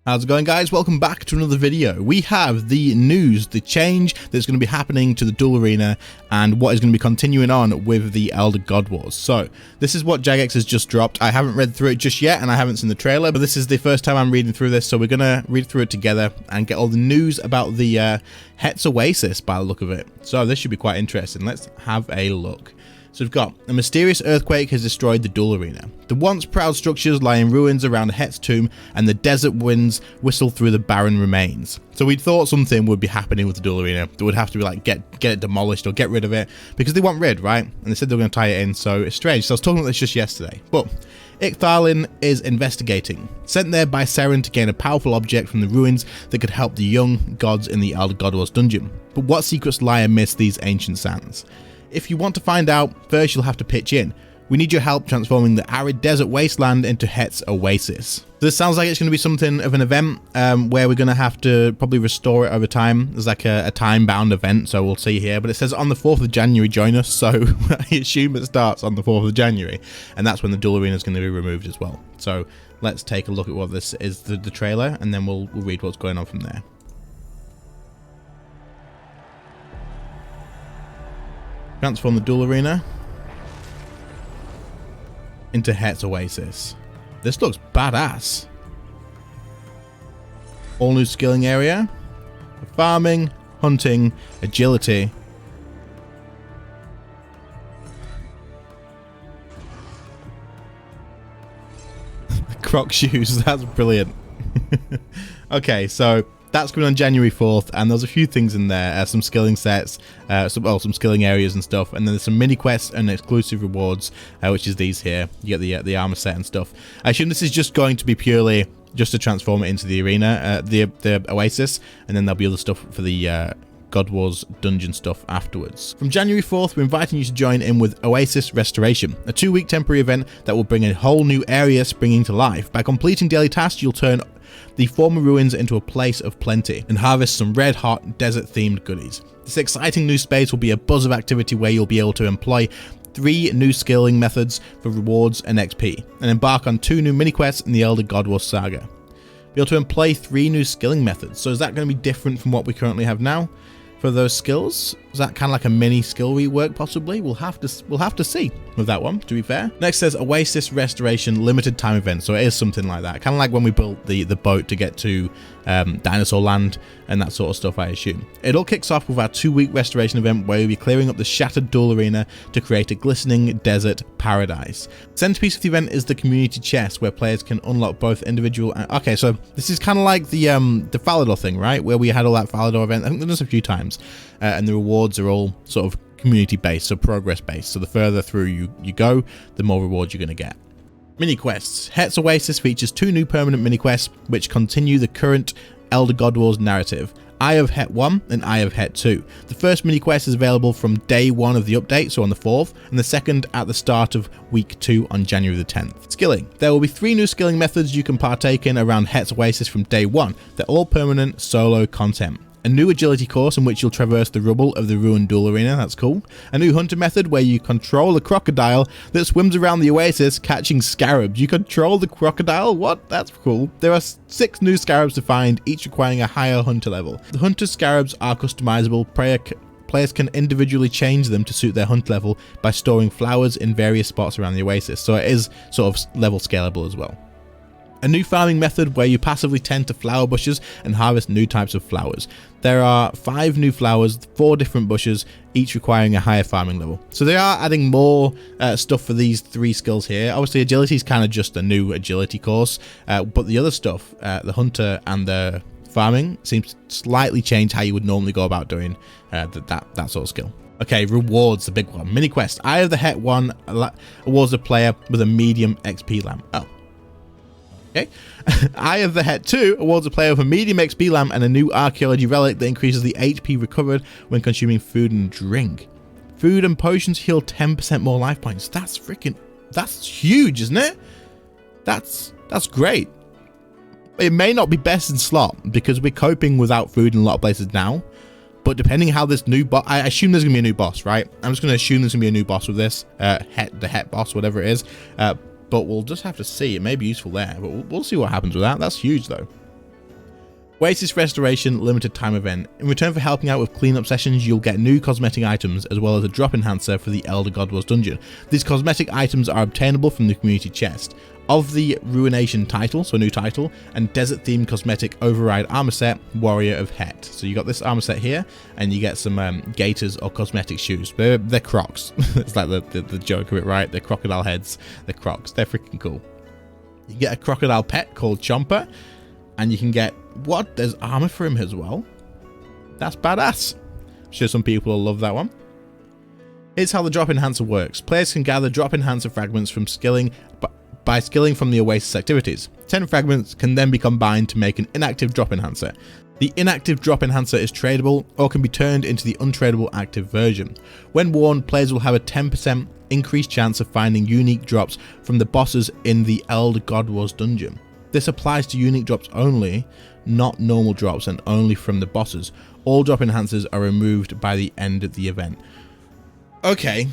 How's it going, guys? Welcome back to another video. We have the news, the change that's going to be happening to the Duel Arena and what is going to be continuing on with the Elder God Wars. So this is what Jagex has just dropped. I haven't read through it just yet and I haven't seen the trailer, but this is the first time I'm reading through this, so we're going to read through it together and get all the news about the Hets Oasis by the look of it. So this should be quite interesting. Let's have a look. So we've got a mysterious earthquake has destroyed the Duel Arena. The once proud structures lie in ruins around Hets' tomb, and the desert winds whistle through the barren remains. So we thought something would be happening with the Duel Arena. There would have to be like get it demolished or get rid of it, because they want rid, right? And they said they were going to tie it in, so it's strange. So I was talking about this just yesterday. But Ichtharlin is investigating, sent there by Seren to gain a powerful object from the ruins that could help the young gods in the Elder God Wars dungeon. But what secrets lie amidst these ancient sands? If you want to find out, first you'll have to pitch in. We need your help transforming the arid desert wasteland into Hets Oasis. So this sounds like it's going to be something of an event where we're going to have to probably restore it over time. There's like a time-bound event, so we'll see here. But it says on the 4th of January, join us. So I assume it starts on the 4th of January. And that's when the Duel Arena is going to be removed as well. So let's take a look at what this is, the trailer, and then we'll read what's going on from there. Transform the Duel Arena into Hets Oasis. This looks badass. All new skilling area. Farming, hunting, agility. Croc shoes, that's brilliant. Okay, so that's coming on January 4th, and there's a few things in there, some skilling sets, some skilling areas and stuff, and then there's some mini quests and exclusive rewards, which is these here. You get the armor set and stuff. I assume this is just going to be purely just to transform it into the arena, the Oasis, and then there'll be other stuff for the God Wars dungeon stuff afterwards. From January 4th, we're inviting you to join in with Oasis Restoration, a 2-week temporary event that will bring a whole new area springing to life. By completing daily tasks, you'll turn the former ruins into a place of plenty and harvest some red-hot desert-themed goodies. This exciting new space will be a buzz of activity where you'll be able to employ 3 new skilling methods for rewards and XP, and embark on 2 new mini-quests in the Elder God Wars saga. Be able to employ 3 new skilling methods. So is that going to be different from what we currently have now? For those skills, is that kind of like a mini skill rework possibly? We'll have to see with that one, to be fair. Next says Oasis Restoration limited time event, so it is something like that, kind of like when we built the boat to get to Dinosaur Land and that sort of stuff, I assume. It all kicks off with our 2-week restoration event where we'll be clearing up the shattered Duel Arena to create a glistening desert paradise. The centerpiece of the event is the community chest, where players can unlock both individual and... Okay, so this is kind of like the Falador thing, right? Where we had all that Falador event. I think there's a few times. And the rewards are all sort of community based, so progress based. So the further through you go, the more rewards you're going to get. Mini quests. Hets Oasis features 2 new permanent mini quests which continue the current Elder God Wars narrative. Eye of Het 1 and Eye of Het 2. The first mini quest is available from day 1 of the update, so on the 4th, and the second at the start of week 2 on January the 10th. Skilling. There will be 3 new skilling methods you can partake in around Hets Oasis from day 1. They're all permanent solo content. A new agility course in which you'll traverse the rubble of the ruined Duel Arena, that's cool. A new hunter method where you control a crocodile that swims around the Oasis catching scarabs. You control the crocodile? What? That's cool. There are 6 new scarabs to find, each requiring a higher hunter level. The hunter scarabs are customizable. Players can individually change them to suit their hunt level by storing flowers in various spots around the Oasis, so it is sort of level scalable as well. A new farming method where you passively tend to flower bushes and harvest new types of flowers. There are 5 new flowers, 4 different bushes, each requiring a higher farming level. So they are adding more stuff for these 3 skills here. Obviously agility is kind of just a new agility course, but the other stuff, the hunter and the farming, seems to slightly change how you would normally go about doing that sort of skill. Okay, rewards, the big one. Mini quest. Eye of the Het 1 awards a player with a medium XP lamp. Oh. Okay. Eye of the Het 2 awards a player with a medium XP lamp and a new archaeology relic that increases the HP recovered when consuming food and drink. Food and potions heal 10% more life points. That's huge, isn't it? That's great. It may not be best in slot because we're coping without food in a lot of places now. But depending how this new boss, I assume there's gonna be a new boss, right? I'm just gonna assume there's gonna be a new boss with this, the Het boss, whatever it is. But we'll just have to see. It may be useful there, but we'll see what happens with that. That's huge, though. Oasis Restoration limited time event. In return for helping out with cleanup sessions, you'll get new cosmetic items as well as a drop enhancer for the Elder God Wars dungeon. These cosmetic items are obtainable from the community chest. Of the Ruination title, so a new title, and desert themed cosmetic override armor set, Warrior of Het. So you got this armor set here, and you get some gaiters or cosmetic shoes. They're Crocs. It's like the joke of it, right? They're crocodile heads. They're Crocs. They're freaking cool. You get a crocodile pet called Chomper, and you can get what? There's armor for him as well. That's badass. I'm sure some people will love that one. Here's how the drop enhancer works. Players can gather drop enhancer fragments from skilling by skilling from the Oasis activities. 10 fragments can then be combined to make an inactive drop enhancer. The inactive drop enhancer is tradable or can be turned into the untradable active version. When worn, players will have a 10% increased chance of finding unique drops from the bosses in the Elder God Wars dungeon. This applies to unique drops only, not normal drops, and only from the bosses. All drop enhancers are removed by the end of the event. Okay,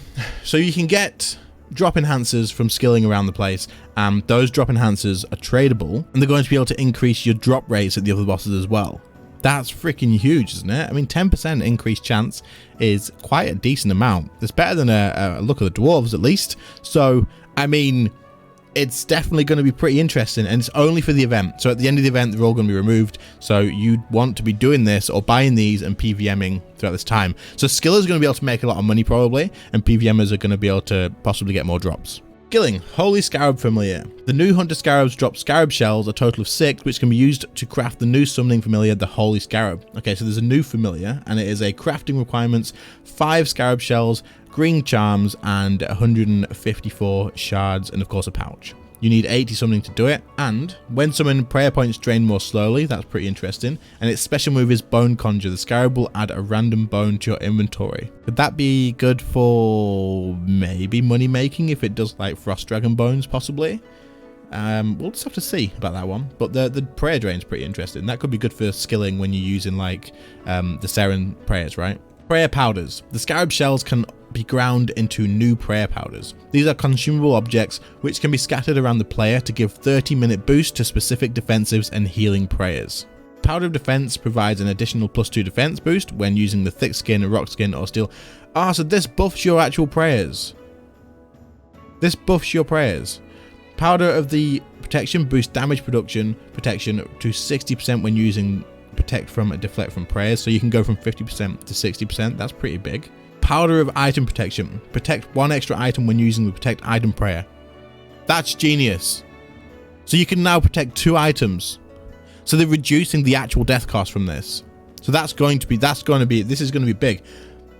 so you can get drop enhancers from skilling around the place, and those drop enhancers are tradable, and they're going to be able to increase your drop rates at the other bosses as well. That's freaking huge, isn't it? I mean, 10% increased chance is quite a decent amount. It's better than a look at the dwarves, at least. So, I mean, it's definitely going to be pretty interesting, and it's only for the event. So at the end of the event, they're all going to be removed. So you want to be doing this or buying these and PVMing throughout this time. So skillers are going to be able to make a lot of money probably, and PVMers are going to be able to possibly get more drops. Skilling, Holy Scarab Familiar. The new Hunter Scarabs drop Scarab Shells, a total of 6, which can be used to craft the new summoning familiar, the Holy Scarab. Okay, so there's a new familiar, and it is a crafting requirements, 5 Scarab Shells, green charms, and 154 shards, and of course a pouch. You need 80 summoning to do it, and when summoned, prayer points drain more slowly. That's pretty interesting. And its special move is Bone Conjure. The Scarab will add a random bone to your inventory. Could that be good for maybe money making if it does like Frost Dragon bones, possibly? We'll just have to see about that one. But the prayer drain is pretty interesting. That could be good for skilling when you're using like the Seren prayers, right? Prayer powders. The Scarab shells can be ground into new prayer powders. These are consumable objects which can be scattered around the player to give 30-minute boost to specific defensives and healing prayers. Powder of Defense provides an additional +2 defense boost when using the thick skin, rock skin, or steel. So this buffs your actual prayers. This buffs your prayers. Powder of the Protection boosts damage protection to 60% when using Protect from and Deflect from prayers, so you can go from 50% to 60%. That's pretty big. Powder of Item Protection. Protect 1 extra item when using the Protect Item prayer. That's genius. So you can now protect 2 items. So they're reducing the actual death cost from this. So this is going to be big.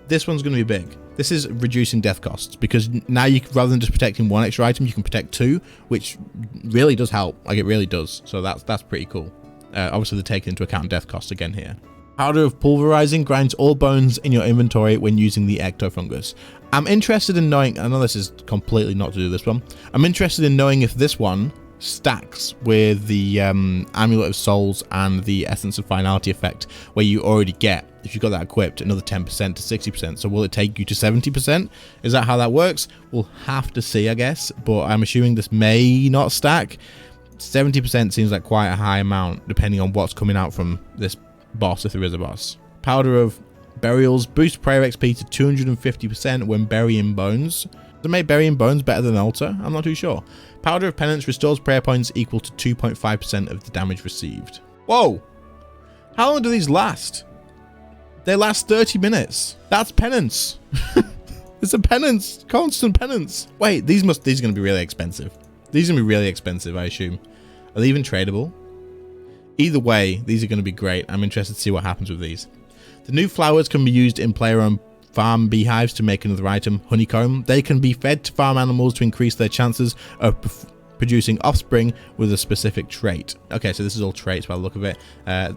This one's going to be big. This is reducing death costs because now you, rather than just protecting 1 extra item, you can protect 2, which really does help. Like it really does. So that's pretty cool. Obviously they're taking into account death costs again here. Powder of Pulverizing grinds all bones in your inventory when using the Ectofungus. I'm interested in knowing, I know this is completely not to do this one, I'm interested in knowing if this one stacks with the Amulet of Souls and the Essence of Finality effect, where you already get, if you've got that equipped, another 10% to 60%. So will it take you to 70%? Is that how that works? We'll have to see, I guess, but I'm assuming this may not stack. 70% seems like quite a high amount, depending on what's coming out from this boss, if there is a boss. Powder of Burials boosts prayer XP to 250% when burying bones. Does it make burying bones better than altar? I'm not too sure. Powder of Penance restores prayer points equal to 2.5% of the damage received. Whoa! How long do these last? They last 30 minutes. That's penance. It's a penance. Constant penance. Wait, these are going to be really expensive. These are going to be really expensive, I assume. Are they even tradable? Either way, these are going to be great. I'm interested to see what happens with these. The new flowers can be used in player-owned farm beehives to make another item, honeycomb. They can be fed to farm animals to increase their chances of producing offspring with a specific trait. Okay, so this is all traits by the look of it.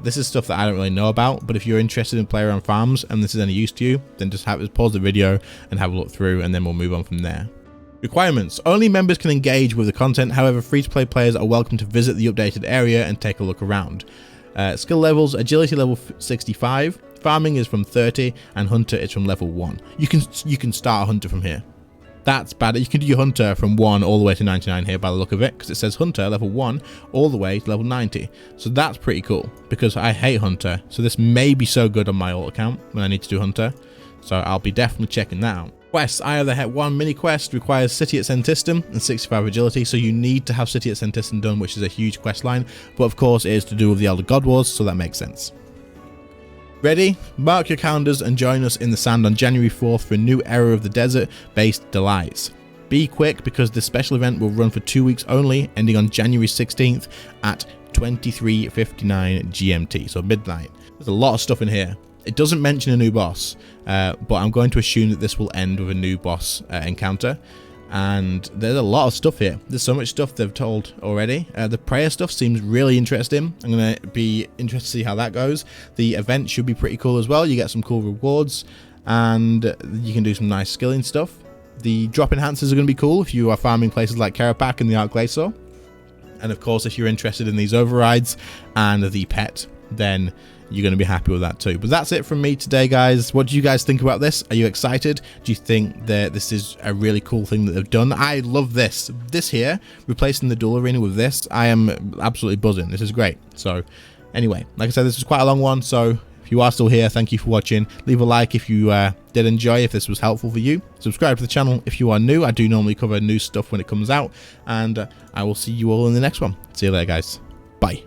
This is stuff that I don't really know about, but if you're interested in player-owned farms and this is any use to you, then just pause the video and have a look through, and then we'll move on from there. Requirements. Only members can engage with the content, however free-to-play players are welcome to visit the updated area and take a look around. Skill levels, agility level 65, farming is from 30, and hunter is from level 1. You can start a hunter from here. That's bad. You can do your hunter from 1 all the way to 99 here by the look of it, because it says hunter level 1 all the way to level 90. So that's pretty cool, because I hate hunter. So this may be so good on my alt account when I need to do hunter. So I'll be definitely checking that out. Quests. Eye of the Het 1 mini quest requires City at Centistum and 65 agility, so you need to have City at Centistum done, which is a huge quest line, but of course it is to do with the Elder God Wars, so that makes sense. Ready? Mark your calendars and join us in the sand on January 4th for a new Era of the Desert based delights. Be quick, because this special event will run for 2 weeks only, ending on January 16th at 23:59 GMT, so midnight. There's a lot of stuff in here. It doesn't mention a new boss, but I'm going to assume that this will end with a new boss encounter. And there's a lot of stuff here. There's so much stuff they've told already. The prayer stuff seems really interesting. I'm going to be interested to see how that goes. The event should be pretty cool as well. You get some cool rewards, and you can do some nice skilling stuff. The drop enhancers are going to be cool if you are farming places like Karapak and the Arc Glacier. And of course, if you're interested in these overrides and the pet, then you're going to be happy with that too. But that's it from me today, guys. What do you guys think about this? Are you excited? Do you think that this is a really cool thing that they've done? I love this. This here, replacing the duel arena with this, I am absolutely buzzing. This is great. So anyway, like I said, this is quite a long one. So if you are still here, thank you for watching. Leave a like if you did enjoy, if this was helpful for you. Subscribe to the channel if you are new. I do normally cover new stuff when it comes out. And I will see you all in the next one. See you later, guys. Bye.